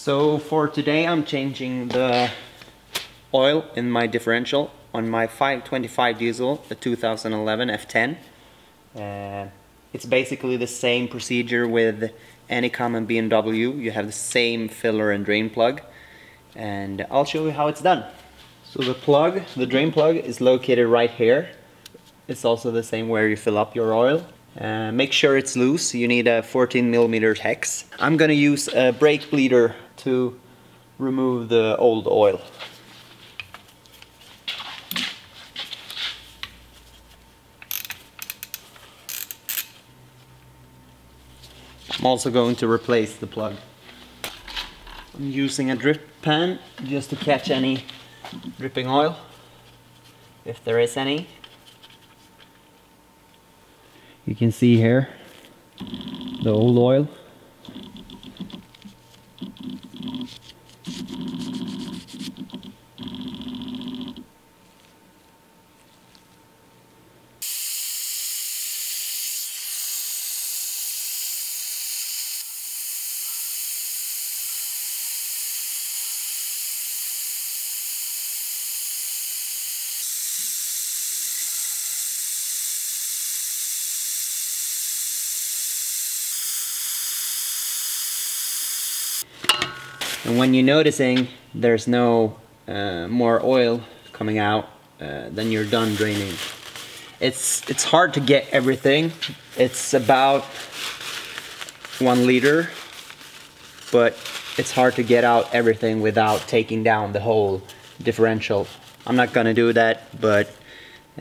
So for today I'm changing the oil in my differential on my 525 diesel, the 2011 F10. It's basically the same procedure with any common BMW. You have the same filler and drain plug, and I'll show you how it's done. So the drain plug is located right here. It's also the same where you fill up your oil. Make sure it's loose. You need a 14mm hex. I'm gonna use a brake bleeder to remove the old oil. I'm also going to replace the plug. I'm using a drip pan just to catch any dripping oil, if there is any. You can see here the old oil. And when you're noticing there's no more oil coming out, then you're done draining. It's hard to get everything. It's about 1 liter, but it's hard to get out everything without taking down the whole differential. I'm not gonna do that, but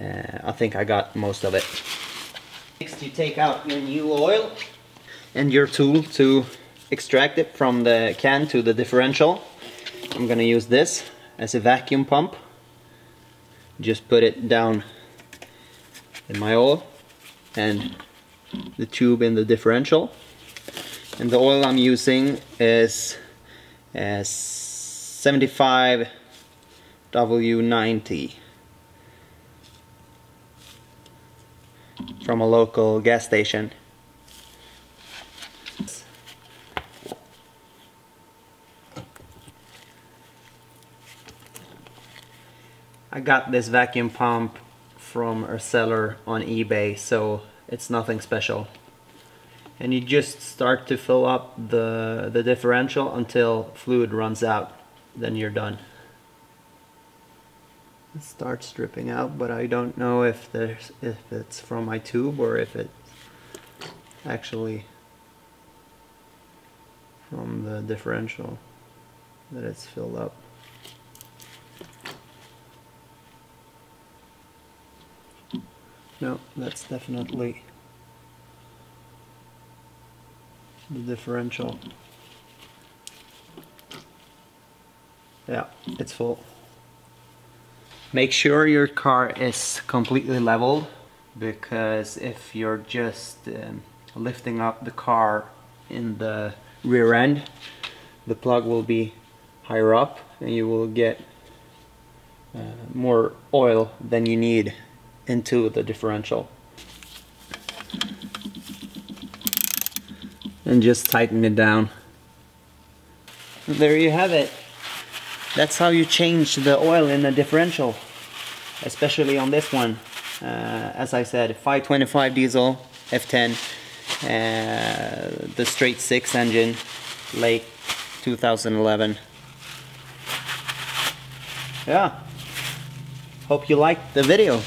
I think I got most of it. Next, you take out your new oil and your tool to extract it from the can to the differential. I'm gonna use this as a vacuum pump. Just put it down in my oil and the tube in the differential. And the oil I'm using is 75 W90 from a local gas station. I got this vacuum pump from a seller on eBay, so it's nothing special. And you just start to fill up the differential until fluid runs out, then you're done. It starts dripping out, but I don't know if it's from my tube or if it's actually from the differential that it's filled up. No, that's definitely the differential. Yeah, it's full. Make sure your car is completely leveled, because if you're just lifting up the car in the rear end, the plug will be higher up and you will get more oil than you need into the differential. And just tighten it down. There you have it. That's how you change the oil in the differential, especially on this one. As I said, 525 diesel F10, the straight 6 engine, late 2011. Yeah, hope you liked the video.